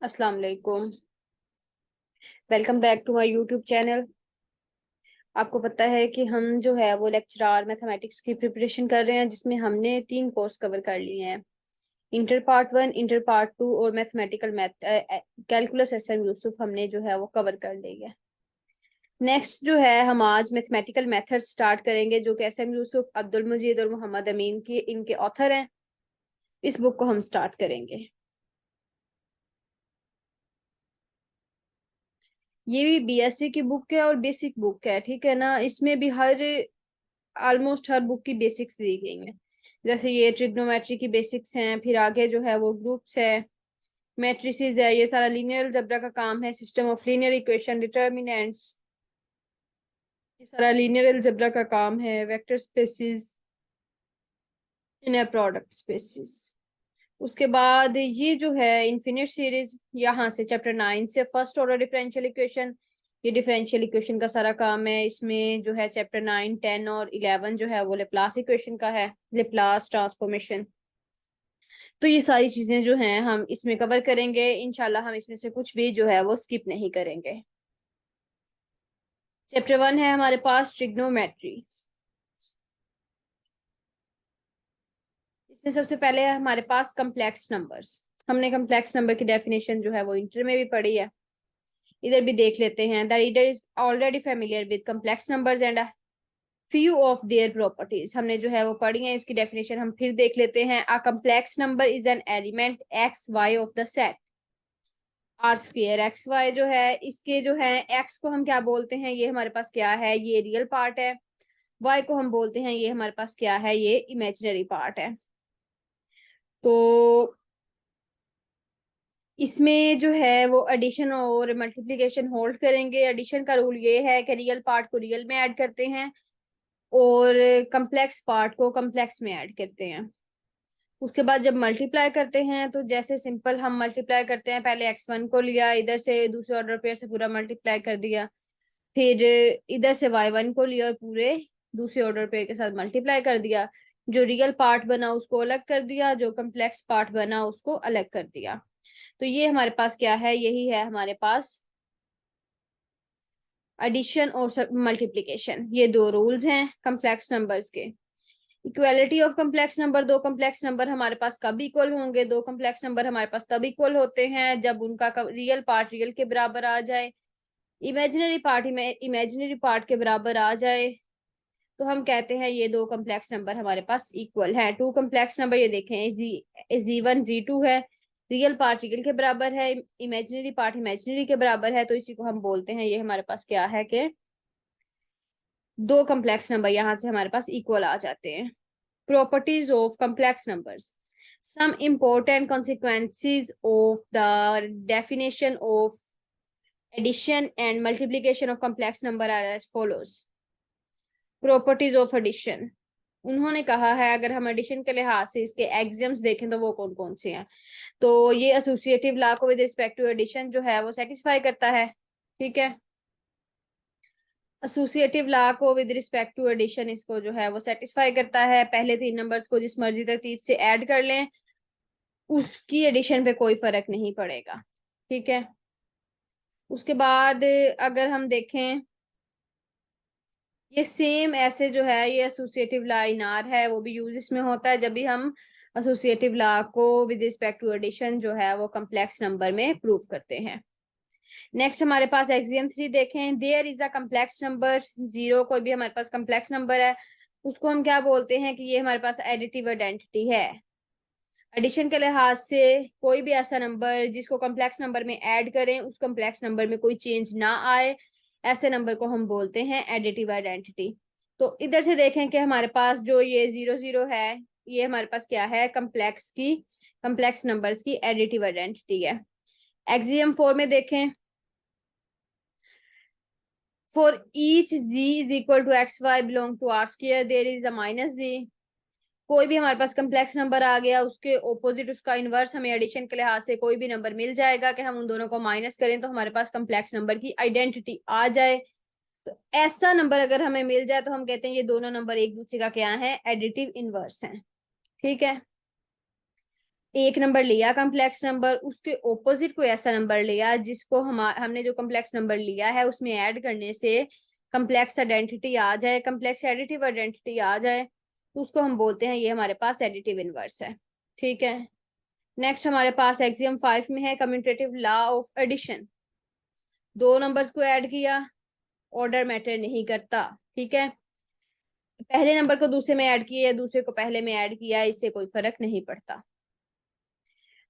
अस्सलाम वालेकुम। Welcome back to my YouTube channel. आपको पता है कि हम जो है वो लेक्चरार मैथमेटिक्स की प्रिपरेशन कर रहे हैं, जिसमें हमने 3 कोर्स कवर कर लिए हैं। इंटर पार्ट 1, इंटर पार्ट 2 और मैथमेटिकल कैलकुलस एसएम यूसुफ हमने जो है वो कवर कर ली है। नेक्स्ट जो है हम आज मैथमेटिकल मेथड स्टार्ट करेंगे, जो कि एसएम यूसुफ, अब्दुल मजीद और मोहम्मद अमीन की इनके ऑथर हैं। इस बुक को हम स्टार्ट करेंगे। ये भी बीएससी की बुक है और बेसिक बुक है, ठीक है ना। इसमें भी ऑलमोस्ट हर बुक की बेसिक्स दी गई हैं। जैसे ये ट्रिग्नोमेट्री की बेसिक्स हैं, फिर आगे जो है वो ग्रुप्स है, मैट्रिसेस है, ये सारा लीनियर अलजेब्रा का काम है, system of linear equation, determinants, ये सारा लीनियर अलजेब्रा का काम है, vector spaces, inner product spaces. उसके बाद ये जो है इनफिनिट सीरीज, यहाँ से चैप्टर 9 से फर्स्ट ऑर्डर डिफरेंशियल इक्वेशन, ये डिफरेंशियल इक्वेशन का सारा काम है। इसमें जो है चैप्टर 9, 10 और 11 जो है वो लेप्लास इक्वेशन का है, लेप्लास ट्रांसफॉर्मेशन। तो ये सारी चीजें जो हैं हम इसमें कवर करेंगे इंशाल्लाह। हम इसमें से कुछ भी जो है वो स्किप नहीं करेंगे। चैप्टर 1 है हमारे पास ट्रिग्नोमेट्री। इसमें सबसे पहले है हमारे पास कम्प्लेक्स नंबर्स। हमने कम्प्लेक्स नंबर की डेफिनेशन जो है वो इंटर में भी पढ़ी है, इधर भी देख लेते हैं। The reader is already familiar with complex numbers and few of their properties. हमने जो है वो पढ़ी है, इसकी डेफिनेशन हम फिर देख लेते हैं। A complex number is an element X Y of the set R square. X Y जो है इसके जो है, एक्स को हम क्या बोलते हैं, ये हमारे पास क्या है, ये रियल पार्ट है। वाई को हम बोलते हैं, ये हमारे पास क्या है, ये इमेजिनरी पार्ट है। तो इसमें जो है वो एडिशन और मल्टीप्लिकेशन होल्ड करेंगे। एडिशन का रूल ये है कि रियल पार्ट को रियल में ऐड करते हैं और कम्प्लेक्स पार्ट को कम्प्लेक्स में ऐड करते हैं। उसके बाद जब मल्टीप्लाई करते हैं तो जैसे सिंपल हम मल्टीप्लाई करते हैं, पहले x1 को लिया, इधर से दूसरे ऑर्डर पेयर से पूरा मल्टीप्लाई कर दिया, फिर इधर से y1 को लिया और पूरे दूसरे ऑर्डर पेयर के साथ मल्टीप्लाई कर दिया। जो रियल पार्ट बना उसको अलग कर दिया, जो कम्प्लेक्स पार्ट बना उसको अलग कर दिया। तो ये हमारे पास क्या है, यही है हमारे पास एडिशन और मल्टीप्लिकेशन। ये दो रूल्स हैं कम्प्लेक्स नंबर्स के। इक्वालिटी ऑफ कम्प्लेक्स नंबर, दो कम्प्लेक्स नंबर हमारे पास कब इक्वल होंगे, दो कम्प्लेक्स नंबर हमारे पास तब इक्वल होते हैं जब उनका रियल पार्ट रियल के बराबर आ जाए, इमेजिनरी पार्ट इमेजिनरी पार्ट के बराबर आ जाए। तो हम कहते हैं ये दो कम्प्लेक्स नंबर हमारे पास इक्वल है। टू कम्प्लेक्स नंबर ये देखें, जी1 जी2 है, रियल पार्ट रियल के बराबर है, इमेजिनरी पार्ट इमेजिनरी के बराबर है, तो इसी को हम बोलते हैं ये हमारे पास क्या है कि दो कम्प्लेक्स नंबर यहाँ से हमारे पास इक्वल आ जाते हैं। Properties of complex numbers. Some important consequences of the definition of addition and multiplication of complex number are as follows. Properties of addition. उन्होंने कहा है अगर हम एडिशन के लिहाज से इसके एग्जाम्स देखें तो वो कौन कौन से हैं। तो ये एसोसिएटिव लॉ को विद रिस्पेक्ट टू एडिशन जो है वो सेटिस्फाई करता है, ठीक है। एसोसिएटिव लॉ को विद रिस्पेक्ट टू एडिशन इसको जो है वो सेटिस्फाई करता है। पहले 3 नंबर्स को जिस मर्जी तरतीब से ऐड कर लें, उसकी एडिशन पे कोई फर्क नहीं पड़ेगा, ठीक है। उसके बाद अगर हम देखें, ये सेम ऐसे जो है ये एसोसिएटिव लॉ इन आर है, वो भी यूज इसमें होता है जब भी हम एसोसिएटिव लॉ को विद रिस्पेक्ट टू एडिशन जो है वो कम्प्लेक्स नंबर में प्रूव करते हैं। नेक्स्ट हमारे पास एक्सियम 3 देखें, there is a complex number zero. कोई भी हमारे पास कम्प्लेक्स नंबर है उसको हम क्या बोलते हैं कि ये हमारे पास एडिटिव आइडेंटिटी है। एडिशन के लिहाज से कोई भी ऐसा नंबर जिसको कम्प्लेक्स नंबर में ऐड करें उस कम्प्लेक्स नंबर में कोई चेंज ना आए, ऐसे नंबर को हम बोलते हैं एडिटिव आइडेंटिटी। तो इधर से देखें कि हमारे पास जो ये 0 0 है, ये हमारे पास क्या है, कम्प्लेक्स नंबर्स की एडिटिव आइडेंटिटी है। एक्सियम 4 में देखें, for each z is equal to X Y belong to R square there is a minus z। कोई भी हमारे पास कम्प्लेक्स नंबर आ गया, उसके ऑपोजिट उसका इनवर्स हमें एडिशन के लिहाज से कोई भी नंबर मिल जाएगा कि हम उन दोनों को माइनस करें तो हमारे पास कम्प्लेक्स नंबर की आइडेंटिटी आ जाए। तो ऐसा नंबर अगर हमें मिल जाए तो हम कहते हैं ये दोनों नंबर एक दूसरे का क्या है, एडिटिव इनवर्स हैं, ठीक है। एक नंबर लिया कम्प्लेक्स नंबर, उसके ऑपोजिट कोई ऐसा नंबर लिया जिसको हमने जो कम्प्लेक्स नंबर लिया है उसमें ऐड करने से कम्प्लेक्स आइडेंटिटी आ जाए, कम्प्लेक्स एडिटिव आइडेंटिटी आ जाए, तो उसको हम बोलते हैं ये हमारे पास एडिटिव इनवर्स है। ठीक है। नेक्स्ट हमारे पास एक्सियम 5 में है कम्यूटेटिव लॉ ऑफ एडिशन। दो नंबर्स को ऐड किया, ऑर्डर मैटर नहीं करता। ठीक है। पहले नंबर को दूसरे में ऐड किया, दूसरे को पहले में ऐड किया, इससे कोई फर्क नहीं पड़ता।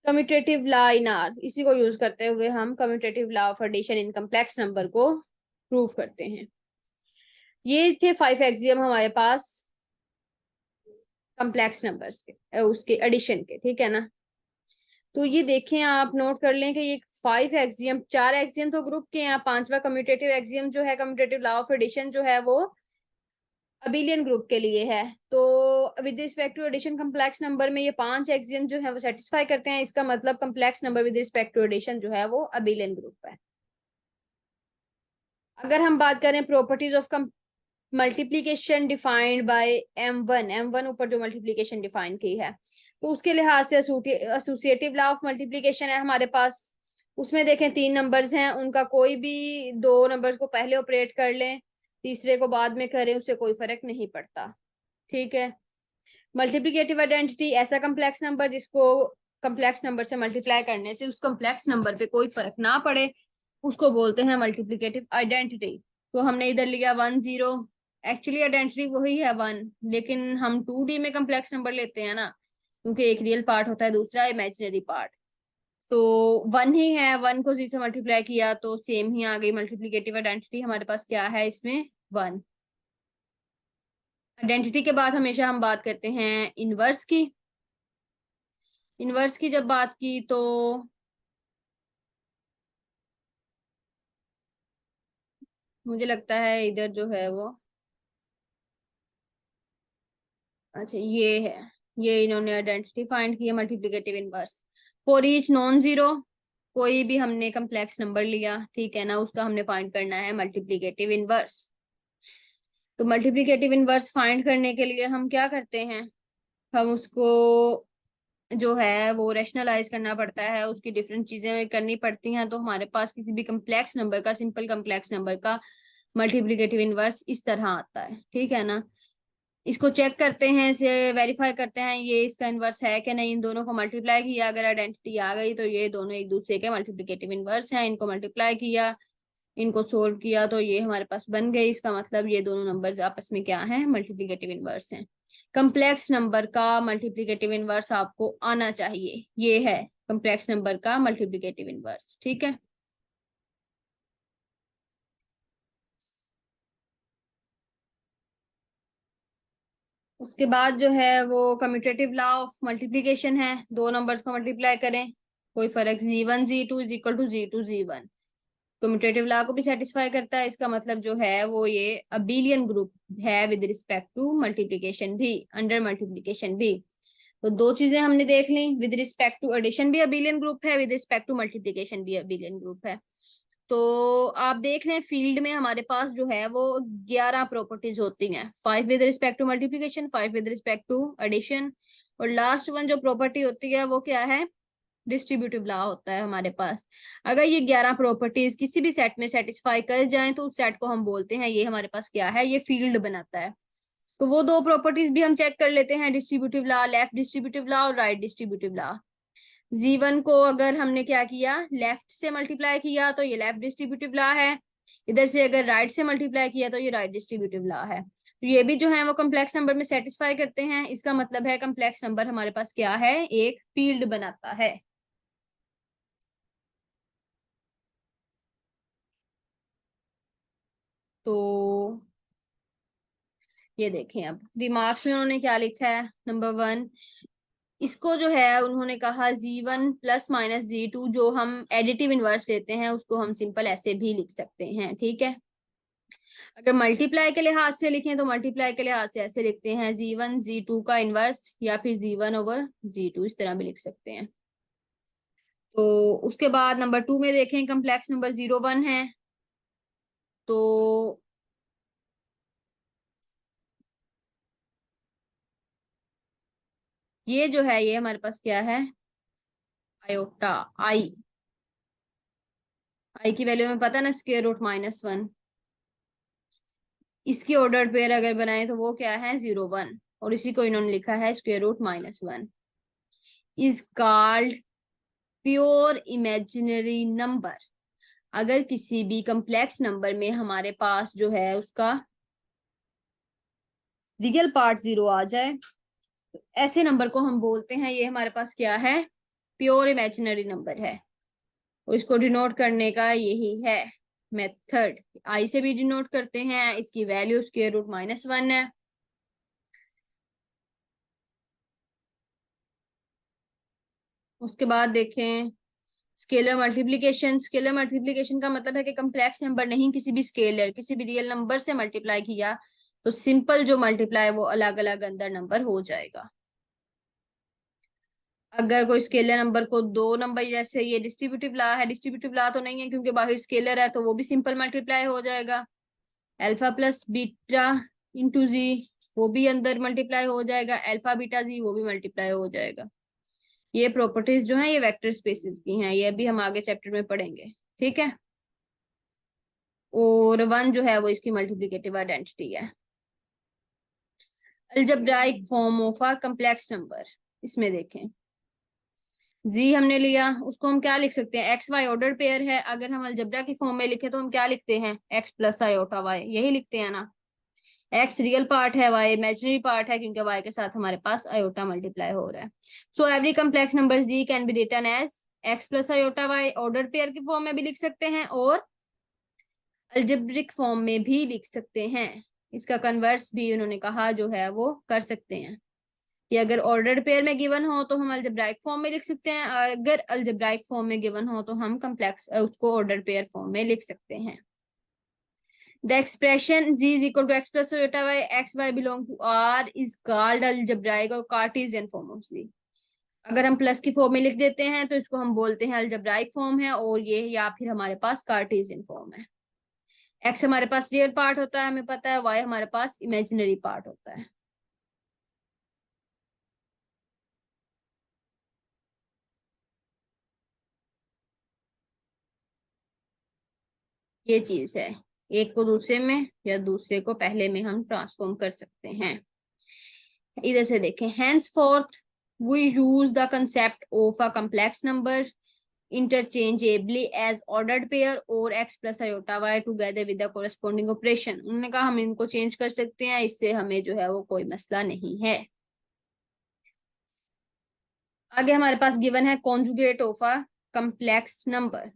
कम्यूटेटिव लॉ इन आर, इसी को यूज करते हुए हम commutative law of addition in complex number को प्रूव करते हैं। ये थे 5 एक्सियम हमारे पास कम्प्लेक्स नंबर्स के, उसके एडिशन के। ठीक है ना। तो ये देखें, आप नोट कर लें कि ये 5 एक्सियम, 4 एक्सियम तो ग्रुप के हैं, पांचवा कम्यूटेटिव एक्सियम जो है, कम्यूटेटिव लॉ ऑफ एडिशन जो है वो अबिलियन ग्रुप के लिए है। तो with respect to addition complex number में ये 5 एक्सियम जो है वो सेटिस्फाई करते हैं, इसका मतलब complex number with respect to addition जो है वो अबिलियन ग्रुप है। अगर हम बात करें properties of multiplication defined by M1 ऊपर जो मल्टीप्लीकेशन डिफाइन की है, तो उसके लिहाज से एसोसिएटिव लॉ ऑफ मल्टीप्लीकेशन है हमारे पास। उसमें देखें 3 नंबर्स हैं, उनका कोई भी 2 नंबर्स को पहले ऑपरेट कर लें, तीसरे को बाद में करें, उससे कोई फर्क नहीं पड़ता। ठीक है। मल्टीप्लीकेटिव आइडेंटिटी, ऐसा कम्प्लेक्स नंबर जिसको कम्प्लेक्स नंबर से मल्टीप्लाई करने से उस कम्प्लेक्स नंबर पे कोई फर्क ना पड़े, उसको बोलते हैं मल्टीप्लीकेटिव आइडेंटिटी। तो हमने इधर लिया 1 0, एक्चुअली आइडेंटिटी वही है 1, लेकिन हम 2D में कम्प्लेक्स नंबर लेते हैं ना, क्योंकि एक रियल पार्ट होता है, दूसरा इमेजिनरी पार्ट। तो 1 ही है, 1 को 0 से मल्टीप्लाई किया तो सेम ही आ गई। मल्टीप्लीकेटिव आइडेंटिटी हमारे पास क्या है इसमें, 1। आइडेंटिटी के बाद हमेशा हम बात करते हैं इनवर्स की। इनवर्स की जब बात की तो मुझे लगता है इधर जो है वो, अच्छा ये है, ये इन्होंने आइडेंटिटी फाइंड की है multiplicative inverse. For each non zero, कोई भी हमने कम्प्लेक्स नंबर लिया, ठीक है ना, उसका हमने फाइंड करना है मल्टीप्लिकेटिव इनवर्स। तो मल्टीप्लिकेटिव इनवर्स फाइंड करने के लिए हम क्या करते हैं, हम उसको जो है वो रैशनलाइज करना पड़ता है, उसकी डिफरेंट चीजें करनी पड़ती हैं। तो हमारे पास किसी भी कम्प्लेक्स नंबर का, सिंपल कम्प्लेक्स नंबर का मल्टीप्लिकेटिव इनवर्स इस तरह आता है। ठीक है ना। इसको चेक करते हैं, इसे वेरीफाई करते हैं ये इसका इनवर्स है कि नहीं। इन दोनों को मल्टीप्लाई किया, अगर आइडेंटिटी आ गई तो ये दोनों एक दूसरे के मल्टीप्लिकेटिव इनवर्स हैं। इनको मल्टीप्लाई किया, इनको सोल्व किया तो ये हमारे पास बन गई। इसका मतलब ये दोनों नंबर्स आपस में क्या हैं, मल्टीप्लिकेटिव इनवर्स हैं। कम्प्लेक्स नंबर का मल्टीप्लिकेटिव इनवर्स आपको आना चाहिए, ये है कम्प्लेक्स नंबर का मल्टीप्लिकेटिव इनवर्स। ठीक है। उसके बाद जो है वो कम्यूटेटिव लॉ ऑफ मल्टीप्लिकेशन है, दो नंबर्स को मल्टीप्लाई करें, कोई फर्क, Z1 Z2 is equal to Z2 Z1, commutative law को भी सेटिस्फाई करता है। इसका मतलब जो है वो ये अबेलियन ग्रुप है विद रिस्पेक्ट टू मल्टीप्लिकेशन भी, अंडर मल्टीप्लिकेशन भी। तो दो चीजें हमने देख ली, विद रिस्पेक्ट टू एडिशन भी अबेलियन ग्रुप है, विद रिस्पेक्ट टू मल्टीप्लिकेशन भी अबेलियन ग्रुप है। तो आप देख लें फील्ड में हमारे पास जो है वो 11 प्रॉपर्टीज होती हैं, 5 with respect to multiplication, 5 with respect to addition, और लास्ट वन जो प्रॉपर्टी होती है वो क्या है, डिस्ट्रीब्यूटिव लॉ होता है हमारे पास। अगर ये 11 प्रॉपर्टीज किसी भी सेट में सेटिस्फाई कर जाएं तो उस सेट को हम बोलते हैं ये हमारे पास क्या है, ये फील्ड बनाता है। तो वो दो प्रॉपर्टीज भी हम चेक कर लेते हैं, distributive law, left distributive law और राइट डिस्ट्रीब्यूटिव लॉ। Z1 को अगर हमने क्या किया, लेफ्ट से मल्टीप्लाई किया तो ये लेफ्ट डिस्ट्रीब्यूटिव लॉ है, इधर से अगर राइट से मल्टीप्लाई किया तो ये राइट डिस्ट्रीब्यूटिव लॉ है। तो ये भी जो है वो कम्प्लेक्स नंबर में सेटिस्फाई करते हैं। इसका मतलब है कम्प्लेक्स नंबर हमारे पास क्या है, एक फील्ड बनाता है। तो ये देखें, अब रिमार्क्स में उन्होंने क्या लिखा है, नंबर 1, इसको जो है उन्होंने कहा Z1 + - Z2, जो हम एडिटिव इनवर्स लेते हैं उसको हम सिंपल ऐसे भी लिख सकते हैं। ठीक है। अगर मल्टीप्लाई के लिहाज से लिखें तो मल्टीप्लाई के लिहाज से ऐसे लिखते हैं, Z1 Z2 का इनवर्स, या फिर Z1/Z2, इस तरह भी लिख सकते हैं। तो उसके बाद नंबर 2 में देखें, कम्प्लेक्स नंबर 0 1 है। तो ये जो है ये हमारे पास क्या है, आयोटा आई, आई की वैल्यू में पता है ना, स्क्वायर रूट -1। इसकी ऑर्डर पेयर अगर बनाए तो वो क्या है, 0 1, और इसी को इन्होंने लिखा है square root -1, is called pure imaginary number. अगर किसी भी कम्प्लेक्स नंबर में हमारे पास जो है उसका रियल पार्ट 0 आ जाए, तो ऐसे नंबर को हम बोलते हैं ये हमारे पास क्या है, प्योर इमेजिनरी नंबर है। और इसको डिनोट करने का यही है मेथड, आई से भी डिनोट करते हैं, इसकी वैल्यू स्क्वायर रूट -1 है। उसके बाद देखें स्केलर मल्टीप्लीकेशन। स्केलर मल्टीप्लीकेशन का मतलब है कि कम्प्लेक्स नंबर नहीं, किसी भी स्केलर, किसी भी रियल नंबर से मल्टीप्लाई किया तो सिंपल जो मल्टीप्लाई वो अलग अलग अंदर नंबर हो जाएगा। अगर कोई स्केलर नंबर को दो नंबर, जैसे ये डिस्ट्रीब्यूटिव ला है, डिस्ट्रीब्यूटिव ला तो नहीं है क्योंकि बाहर स्केलर है, तो वो भी सिंपल मल्टीप्लाई हो जाएगा। अल्फा प्लस बीटा इंटू जी, वो भी अंदर मल्टीप्लाई हो जाएगा। अल्फा बीटा जी, वो भी मल्टीप्लाई हो जाएगा। ये प्रॉपर्टीज जो है ये वेक्टर स्पेसेस की हैं, ये भी हम आगे चैप्टर में पढ़ेंगे, ठीक है। और 1 जो है वो इसकी मल्टीप्लिकेटिव आइडेंटिटी है। Algebraic form of a complex number, इसमें देखें जी हमने लिया, उसको हम क्या लिख सकते हैं, एक्स वाई ऑर्डर पेयर है। अगर हम अलजेब्रा की फॉर्म में लिखे तो हम क्या लिखते हैं, एक्स प्लस आयोटा वाई, यही लिखते हैं ना। एक्स रियल पार्ट है, वाई इमेजिनरी पार्ट है, क्योंकि वाई के साथ हमारे पास आयोटा मल्टीप्लाई हो रहा है। So every complex number z can be written as X plus iota Y, order pair की फॉर्म में भी लिख सकते हैं और अलजेब्रिक फॉर्म में भी लिख सकते हैं। इसका कन्वर्स भी उन्होंने कहा जो है वो कर सकते हैं कि अगर ऑर्डर्ड पेयर में गिवन हो तो हम अलजेब्राइक फॉर्म में लिख सकते हैं, और अगर अलजेब्राइक फॉर्म में गिवन हो तो हम कम्प्लेक्स उसको ऑर्डर पेयर फॉर्म में लिख सकते हैं। The expression g is equal to x plus iota y, x y belong to R is called algebraic और कार्टेशियन फॉर्म ऑफ g। अगर हम प्लस की फॉर्म में लिख देते हैं तो इसको हम बोलते हैं अलजेब्राइक फॉर्म है, और ये या फिर हमारे पास कार्टेशियन फॉर्म है। x हमारे पास रियल पार्ट होता है हमें पता है, y हमारे पास इमेजिनरी पार्ट होता है। ये चीज है, एक को दूसरे में या दूसरे को पहले में हम ट्रांसफॉर्म कर सकते हैं। इधर से देखें, henceforth we use the concept of a complex number interchangeably as ordered pair or x plus iota y together with the corresponding operation। उन्होंने कहा हम इनको चेंज कर सकते हैं, इससे हमें जो है वो कोई मसला नहीं है। आगे हमारे पास गिवन है conjugate of a complex number.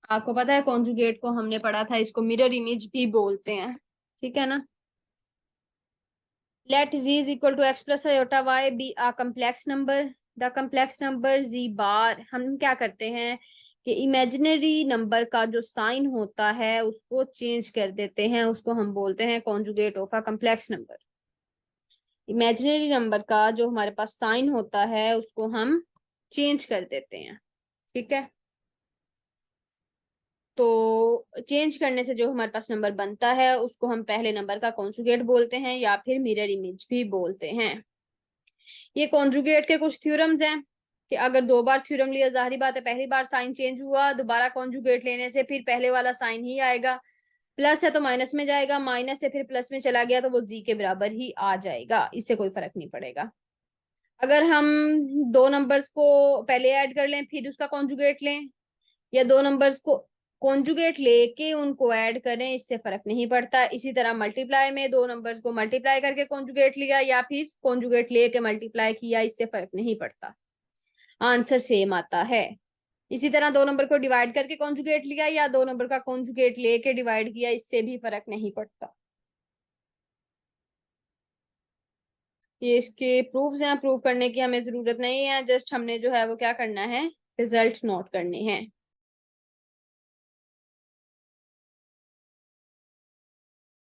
आपको पता है कॉन्जुगेट को हमने पढ़ा था, इसको मिरर इमेज भी बोलते हैं, ठीक है ना। Let z is equal to x plus iota y be a complex number. The complex number z bar, हम क्या करते हैं कि इमेजिनरी नंबर का जो साइन होता है उसको चेंज कर देते हैं, उसको हम बोलते हैं conjugate of a complex number. Imaginary number का जो हमारे पास साइन होता है उसको हम चेंज कर देते हैं, ठीक है। तो चेंज करने से जो हमारे पास नंबर बनता है उसको हम पहले नंबर का कॉन्जुगेट बोलते हैं या फिर मिरर इमेज भी बोलते हैं। ये कॉन्जुगेट के कुछ थ्योरम्स हैं कि अगर दो बार थ्योरम लिया, जाहिर बात है पहली बार साइन चेंज हुआ, दोबारा कॉन्जुगेट लेने से फिर पहले वाला साइन ही आएगा। प्लस है तो माइनस में जाएगा, माइनस से फिर प्लस में चला गया तो वो जी के बराबर ही आ जाएगा, इससे कोई फर्क नहीं पड़ेगा। अगर हम दो नंबर्स को पहले ऐड कर लें फिर उसका कॉन्जुगेट लें, या दो नंबर्स को कॉन्जुगेट लेके उनको ऐड करें, इससे फर्क नहीं पड़ता। इसी तरह मल्टीप्लाई में दो नंबर्स को मल्टीप्लाई करके कॉन्जुगेट लिया या फिर कॉन्जुगेट लेके मल्टीप्लाई किया, इससे फर्क नहीं पड़ता, आंसर सेम आता है। इसी तरह दो नंबर को डिवाइड करके कॉन्जुगेट लिया या दो नंबर का कॉन्जुगेट लेके डिवाइड किया, इससे भी फर्क नहीं पड़ता। ये इसके प्रूफ्स हैं, प्रूफ करने की हमें जरूरत नहीं है, जस्ट हमने जो है वो क्या करना है, रिजल्ट नोट करने हैं।